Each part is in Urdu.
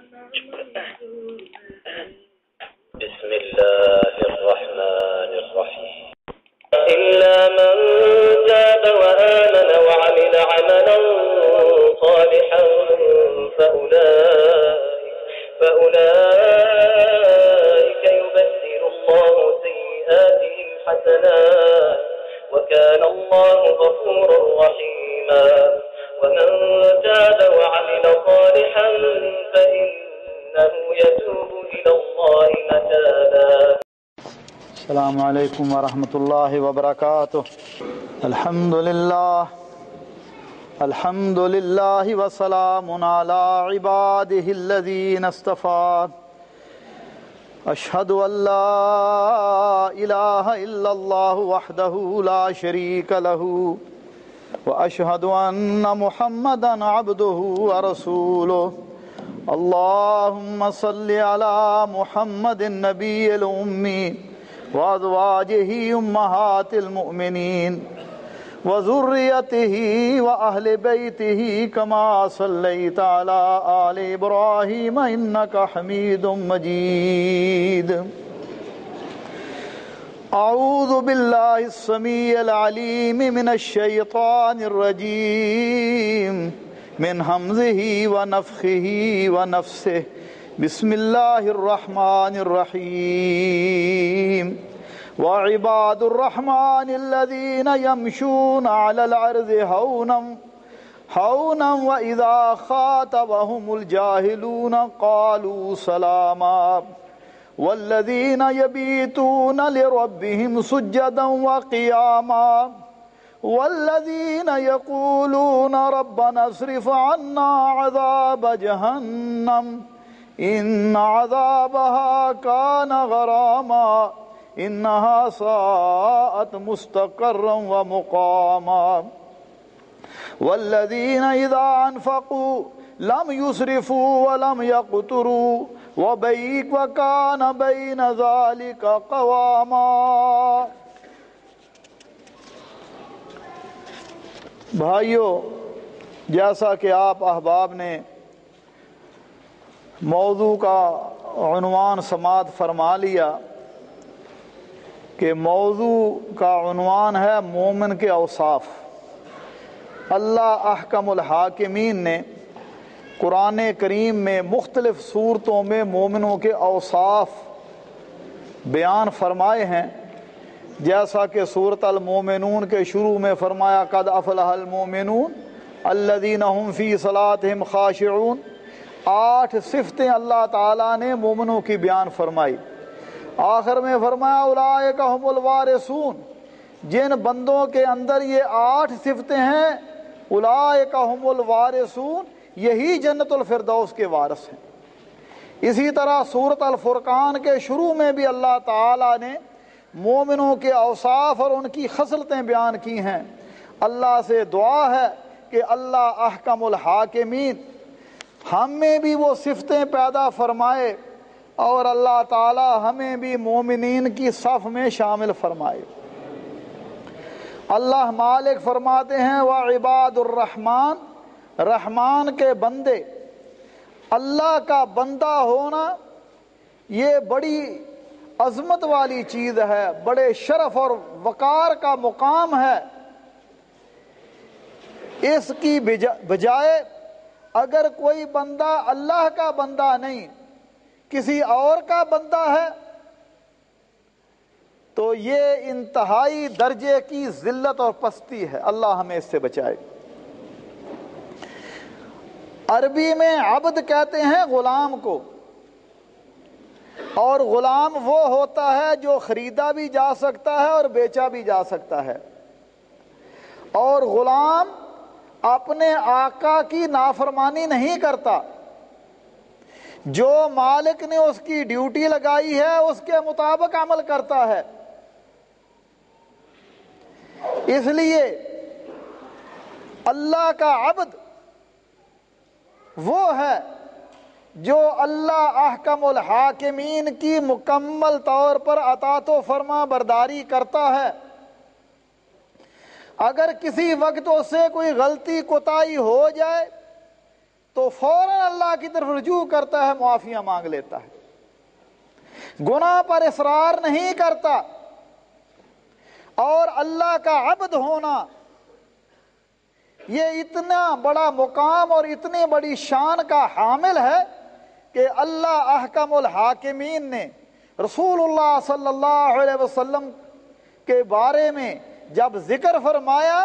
بسم الله الرحمن الرحيم إلا من تاب وآمن وعمل عملا صالحا فأولئك يبدل الله سيئاتهم حسنات وكان الله غفورا رحيما ومن تاب وعمل صالحا فإنه يتوب إلى الله متابا. السلام علیکم ورحمۃ اللہ وبرکاتہ. الحمد للہ وسلام علی عبادہ الذین اصطفیٰ. اشہد ان لا الہ الا اللہ وحدہ لا شریک لہ واشہد ان محمدا عبدہ ورسولہ. اللہم صل علی محمد النبی الامی وازواجہ امہات المؤمنین وذریتہ واہل بیتہ کما صلیت علی آل ابراہیم انک حمید مجید. اعوذ باللہ السمیع العلیم من الشیطان الرجیم من حمزہ ونفخہ ونفثہ. بسم اللہ الرحمن الرحیم. وعباد الرحمن الذین یمشون علی الارض ہونا وإذا خاطبهم الجاہلون قالوا سلاما والذین یبیتون لربهم سجدا وقیاما والذین یقولون ربنا اصرف عنا عذاب جہنم ان عذابها كان غراما انها ساءت مستقرا ومقاما والذين اذا انفقوا لم يسرفوا ولم يقتروا وكان بين ذلك قواما. بھائیو، جیسا کہ آپ احباب نے موضوع کا عنوان سماعت فرما لیا کہ موضوع کا عنوان ہے مومن کے اوصاف. اللہ احکم الحاکمین نے قرآن کریم میں مختلف صورتوں میں مومنوں کے اوصاف بیان فرمائے ہیں، جیسا کہ سورۃ المومنون کے شروع میں فرمایا قد افلح المومنون الذین هم فی صلاتہم خاشعون. 8 صفتیں اللہ تعالیٰ نے مومنوں کی بیان فرمائی. آخر میں فرمایا اولئک هم الوارثون. جن بندوں کے اندر یہ 8 صفتیں ہیں اولئک هم الوارثون، یہی جنت الفردوس کے وارث ہیں. اسی طرح سورۃ الفرقان کے شروع میں بھی اللہ تعالیٰ نے مومنوں کے اوصاف اور ان کی خصلتیں بیان کی ہیں. اللہ سے دعا ہے کہ اللہ احکم الحاکمین ہم میں بھی وہ صفتیں پیدا فرمائے اور اللہ تعالی ہمیں بھی مومنین کی صف میں شامل فرمائے. اللہ مالک فرماتے ہیں وعباد الرحمن، رحمان کے بندے. اللہ کا بندہ ہونا یہ بڑی عظمت والی چیز ہے، بڑے شرف اور وقار کا مقام ہے. اس کی بجائے اگر کوئی بندہ اللہ کا بندہ نہیں کسی اور کا بندہ ہے تو یہ انتہائی درجے کی ذلت اور پستی ہے. اللہ ہمیں اس سے بچائے. عربی میں عبد کہتے ہیں غلام کو، اور غلام وہ ہوتا ہے جو خریدا بھی جا سکتا ہے اور بیچا بھی جا سکتا ہے. اور غلام اپنے آقا کی نافرمانی نہیں کرتا. جو مالک نے اس کی ڈیوٹی لگائی ہے اس کے مطابق عمل کرتا ہے. اس لیے اللہ کا عبد وہ ہے جو اللہ احکم الحاکمین کی مکمل طور پر اطاعت و فرما برداری کرتا ہے. اگر کسی وقت اس سے کوئی غلطی کوتاہی ہو جائے تو فوراً اللہ کی طرف رجوع کرتا ہے، معافیاں مانگ لیتا ہے، گناہ پر اصرار نہیں کرتا۔ اور اللہ کا عبد ہونا یہ اتنا بڑا مقام اور اتنی بڑی شان کا حامل ہے کہ اللہ احکم الحاکمین نے رسول اللہ صلی اللہ علیہ وسلم کے بارے میں جب ذکر فرمایا،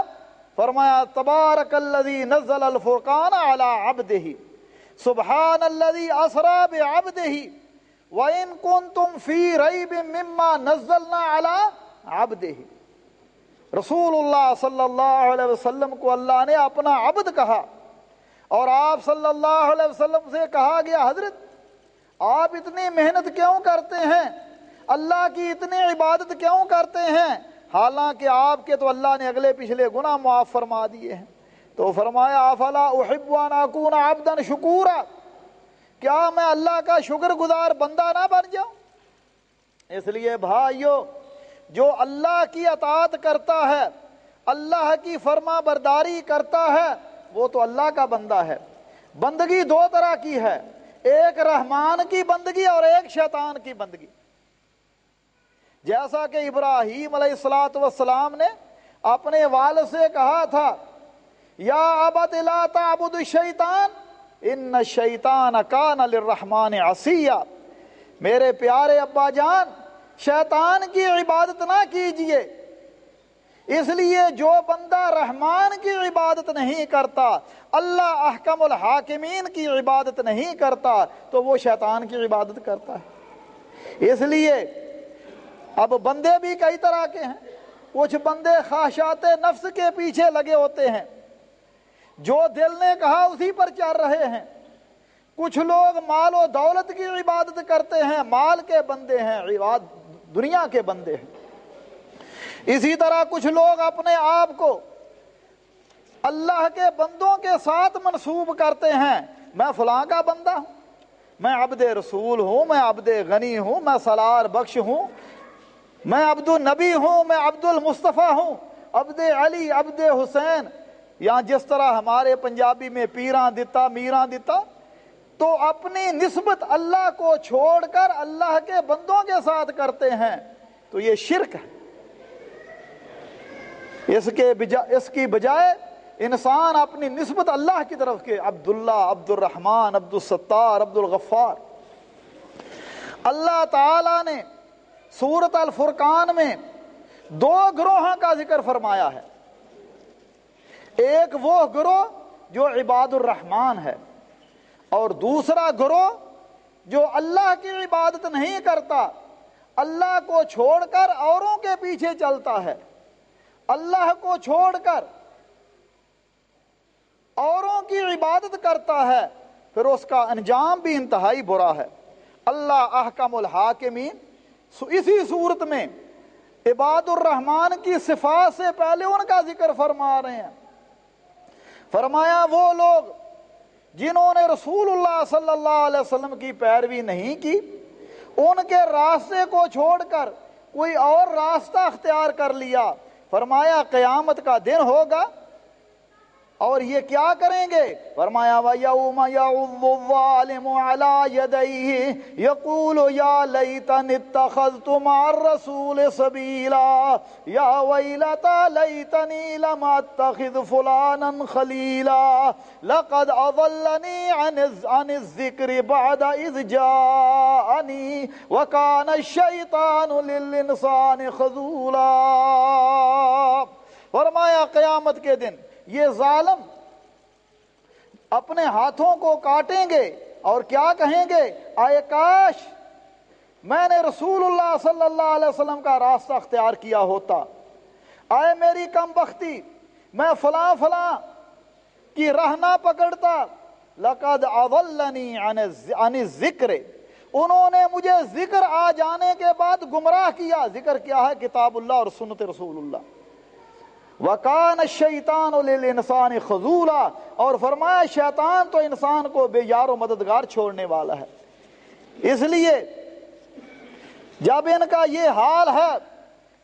فرمایا تبارک الذی نزل الفرقان علی عبدہ سبحان الذی اسری بعبدہ وَإِن كُنتُمْ فِي رَيْبٍ مِّمَّا نَزَّلْنَا عَلَىٰ عَبْدِهِ۔ رسول اللہ صلی اللہ علیہ وسلم کو اللہ نے اپنا عبد کہا، اور آپ صلی اللہ علیہ وسلم سے کہا گیا حضرت آپ اتنی محنت کیوں کرتے ہیں، اللہ کی اتنی عبادت کیوں کرتے ہیں، حالانکہ آپ کے تو اللہ نے اگلے پچھلے گناہ معاف فرما دیے ہیں۔ تو فرمایا افلا احب ان اکون عبدا شکورا، کیا میں اللہ کا شکر گزار بندہ نہ بن جاؤں؟ اس لیے بھائیو، جو اللہ کی اطاعت کرتا ہے، اللہ کی فرما برداری کرتا ہے، وہ تو اللہ کا بندہ ہے۔ بندگی دو طرح کی ہے، ایک رحمان کی بندگی اور ایک شیطان کی بندگی۔ جیسا کہ ابراہیم علیہ السلام نے اپنے والد سے کہا تھا یا ابت لا تعبد الشیطان ان الشیطان کان للرحمن عصیا، میرے پیارے ابا جان شیطان کی عبادت نہ کیجئے، اس لیے جو بندہ رحمان کی عبادت نہیں کرتا، اللہ احکم الحاکمین کی عبادت نہیں کرتا، تو وہ شیطان کی عبادت کرتا ہے۔ اس لیے اب بندے بھی کئی طرح کے ہیں، کچھ بندے خواہشات نفس کے پیچھے لگے ہوتے ہیں، جو دل نے کہا اسی پر چل رہے ہیں۔ کچھ لوگ مال و دولت کی عبادت کرتے ہیں، مال کے بندے ہیں، دنیا کے بندے ہیں۔ اسی طرح کچھ لوگ اپنے آپ کو اللہ کے بندوں کے ساتھ منسوب کرتے ہیں، میں فلاں کا بندہ ہوں، میں عبد رسول ہوں، میں عبد غنی ہوں، میں سالار بخش ہوں، میں عبد النبی ہوں، میں عبد المصطفیٰ ہوں، عبد علی، عبد حسین، یا جس طرح ہمارے پنجابی میں پیراں دتا میراں دتا، تو اپنی نسبت اللہ کو چھوڑ کر اللہ کے بندوں کے ساتھ کرتے ہیں، تو یہ شرک ہے۔ اس کی بجائے انسان اپنی نسبت اللہ کی طرف کے عبداللہ، عبد الرحمن، عبد الستار، عبد الغفار۔ اللہ تعالی نے سورۃ الفرقان میں دو گروہوں کا ذکر فرمایا ہے، ایک وہ گروہ جو عباد الرحمن ہے، اور دوسرا گروہ جو اللہ کی عبادت نہیں کرتا، اللہ کو چھوڑ کر اوروں کے پیچھے چلتا ہے، اللہ کو چھوڑ کر اوروں کی عبادت کرتا ہے، پھر اس کا انجام بھی انتہائی برا ہے۔ اللہ احکم الحاکمین اسی صورت میں عباد الرحمن کی صفات سے پہلے ان کا ذکر فرما رہے ہیں۔ فرمایا وہ لوگ جنہوں نے رسول اللہ صلی اللہ علیہ وسلم کی پیروی نہیں کی، ان کے راستے کو چھوڑ کر کوئی اور راستہ اختیار کر لیا، فرمایا قیامت کا دن ہوگا اور یہ کیا کریں گے؟ فرمایا وَيَوْمَ يَعُضُّ الظَّالِمُ عَلَى يَدَيْهِ يَقُولُ يَا لَيْتَنِي اتَّخَذْتُ مَعَ الرَّسُولِ سَبِيلًا يَا وَيْلَتَى لَيْتَنِي لَمْ أَتَّخِذْ فُلَانًا خَلِيلًا لَقَدْ أَضَلَّنِي عَنِ الذِّكْرِ بَعْدَ إِذْ جَاءَنِي وَكَانَ الشَّيْطَانُ لِلْإِنسَانِ خَذُولًا۔ فرمایا قیامت کے دن یہ ظالم اپنے ہاتھوں کو کاٹیں گے اور کیا کہیں گے؟ آئے کاش میں نے رسول اللہ صلی اللہ علیہ وسلم کا راستہ اختیار کیا ہوتا، آئے میری کم بختی، میں فلاں فلاں کی راہ نہ پکڑتا۔ لقد اضلنی عن الذکر، انہوں نے مجھے ذکر آ جانے کے بعد گمراہ کیا۔ ذکر کیا ہے؟ کتاب اللہ اور سنت رسول اللہ۔ وَكَانَ الشَّيْطَانُ لِلْإِنسَانِ خَذُولًا، اور فرمایا شیطان تو انسان کو بے یار و مددگار چھوڑنے والا ہے۔ اس لیے جب ان کا یہ حال ہے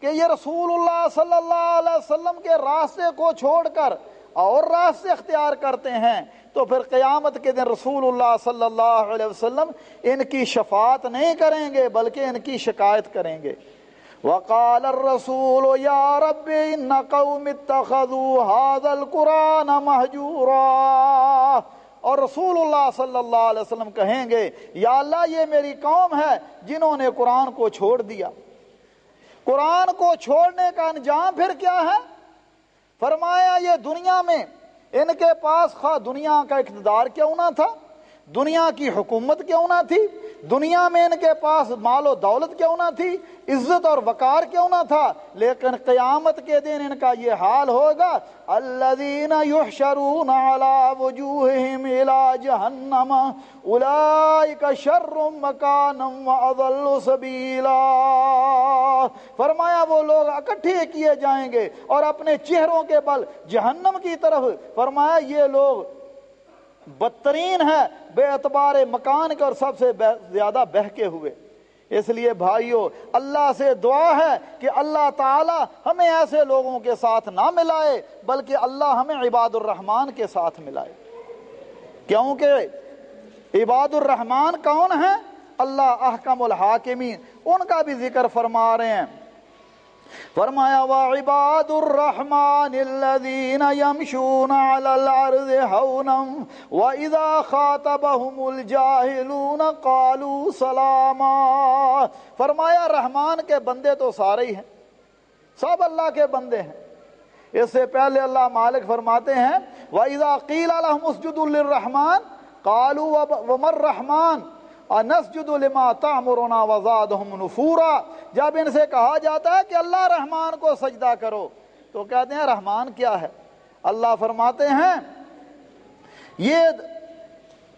کہ یہ رسول اللہ صلی اللہ علیہ وسلم کے راستے کو چھوڑ کر اور راستے اختیار کرتے ہیں تو پھر قیامت کے دن رسول اللہ صلی اللہ علیہ وسلم ان کی شفاعت نہیں کریں گے بلکہ ان کی شکایت کریں گے۔ وقال الرسول یا رب ان قوم اتخذوا هذا القرآن مہجورا، اور رسول اللہ صلی اللہ علیہ وسلم کہیں گے یا اللہ یہ میری قوم ہے جنہوں نے قرآن کو چھوڑ دیا۔ قرآن کو چھوڑنے کا انجام پھر کیا ہے؟ فرمایا یہ دنیا میں ان کے پاس خواہ دنیا کا اقتدار کیوں نہ تھا، دنیا کی حکومت کیوں نہ تھی، دنیا میں ان کے پاس مال و دولت کیوں نہ تھی، عزت اور وقار کیوں نہ تھا، لیکن قیامت کے دن ان کا یہ حال ہوگا الذین یحشرون علی وجوہہم الی جہنم اولئک شر مکانا واضل سبیلا۔ فرمایا وہ لوگ اکٹھے کیے جائیں گے اور اپنے چہروں کے بل جہنم کی طرف، فرمایا یہ لوگ بدترین ہے بے اعتبار مکان کے اور سب سے زیادہ بہکے ہوئے۔ اس لیے بھائیو اللہ سے دعا ہے کہ اللہ تعالی ہمیں ایسے لوگوں کے ساتھ نہ ملائے بلکہ اللہ ہمیں عباد الرحمن کے ساتھ ملائے، کیونکہ عباد الرحمن کون ہیں؟ اللہ احکم الحاکمین، ان کا بھی ذکر فرما رہے ہیں۔ فرمایا وعباد الرحمن الذین یمشون علی الارض ہونا واذا خاطبهم الجاہلون قالوا سلاما۔ فرمایا رحمان کے بندے تو سارے ہی ہیں، سب اللہ کے بندے ہیں۔ اس سے پہلے اللہ مالک فرماتے ہیں واذا قیل لهم اسجدوا للرحمن قالوا وما الرحمن انسجد لما تأمرنا وزادهم نفورا۔ جب ان سے کہا جاتا ہے کہ اللہ رحمان کو سجدہ کرو تو کہتے ہیں رحمان کیا ہے؟ اللہ فرماتے ہیں یہ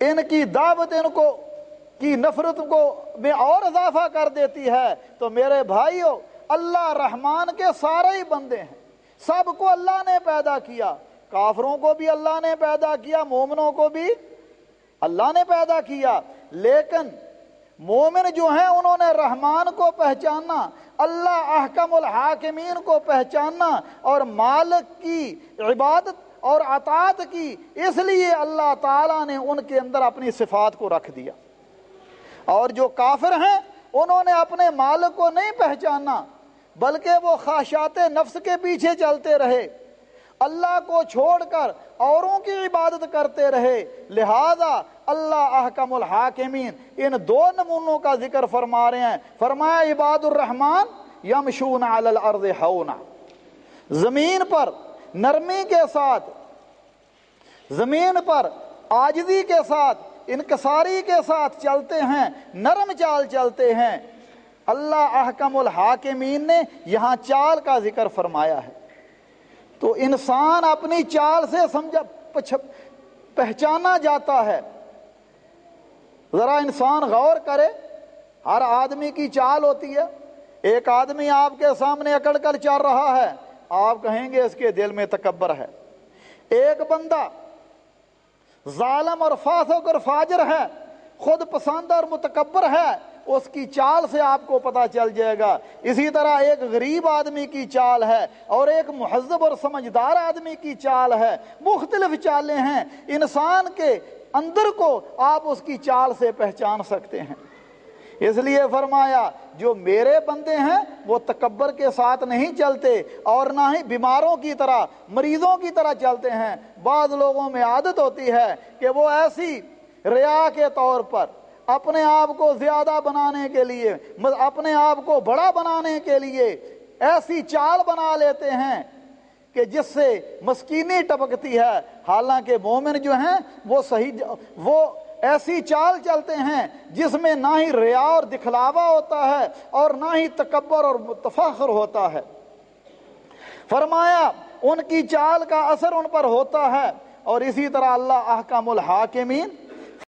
ان کی دعوت ان کو کی نفرت کو میں اور اضافہ کر دیتی ہے۔ تو میرے بھائیو اللہ رحمان کے سارے ہی بندے ہیں، سب کو اللہ نے پیدا کیا، کافروں کو بھی اللہ نے پیدا کیا، مومنوں کو بھی اللہ نے پیدا کیا، لیکن مومن جو ہیں انہوں نے رحمان کو پہچانا، اللہ احکم الحاکمین کو پہچانا اور مالک کی عبادت اور اطاعت کی، اس لیے اللہ تعالیٰ نے ان کے اندر اپنی صفات کو رکھ دیا۔ اور جو کافر ہیں انہوں نے اپنے مالک کو نہیں پہچانا بلکہ وہ خواہشات نفس کے پیچھے چلتے رہے، اللہ کو چھوڑ کر اوروں کی عبادت کرتے رہے۔ لہذا اللہ احکم الحاکمین ان دو نمونوں کا ذکر فرما رہے ہیں۔ فرمایا عباد الرحمن یمشون علی الارض ہونا، زمین پر نرمی کے ساتھ، زمین پر عاجزی کے ساتھ، انکساری کے ساتھ چلتے ہیں، نرم چال چلتے ہیں۔ اللہ احکم الحاکمین نے یہاں چال کا ذکر فرمایا ہے تو انسان اپنی چال سے پہچانا جاتا ہے۔ ذرا انسان غور کرے، ہر آدمی کی چال ہوتی ہے۔ ایک آدمی آپ کے سامنے اکڑ کر چل رہا ہے، آپ کہیں گے اس کے دل میں تکبر ہے۔ ایک بندہ ظالم اور فاسق اور فاجر ہے، خود پسند اور متکبر ہے، اس کی چال سے آپ کو پتا چل جائے گا۔ اسی طرح ایک غریب آدمی کی چال ہے اور ایک مہذب اور سمجھدار آدمی کی چال ہے، مختلف چالیں ہیں۔ انسان کے اندر کو آپ اس کی چال سے پہچان سکتے ہیں۔ اس لیے فرمایا جو میرے بندے ہیں وہ تکبر کے ساتھ نہیں چلتے اور نہ ہی بیماروں کی طرح، مریضوں کی طرح چلتے ہیں۔ بعض لوگوں میں عادت ہوتی ہے کہ وہ ایسی ریا کے طور پر اپنے آپ کو زیادہ بنانے کے لیے، اپنے آپ کو بڑا بنانے کے لیے ایسی چال بنا لیتے ہیں کہ جس سے مسکینی ٹپکتی ہے، حالانکہ مومن جو ہیں وہ ایسی چال چلتے ہیں جس میں نہ ہی ریا اور دکھلاوا ہوتا ہے اور نہ ہی تکبر اور تفاخر ہوتا ہے۔ فرمایا ان کی چال کا اثر ان پر ہوتا ہے۔ اور اسی طرح اللہ احکام الحاکمین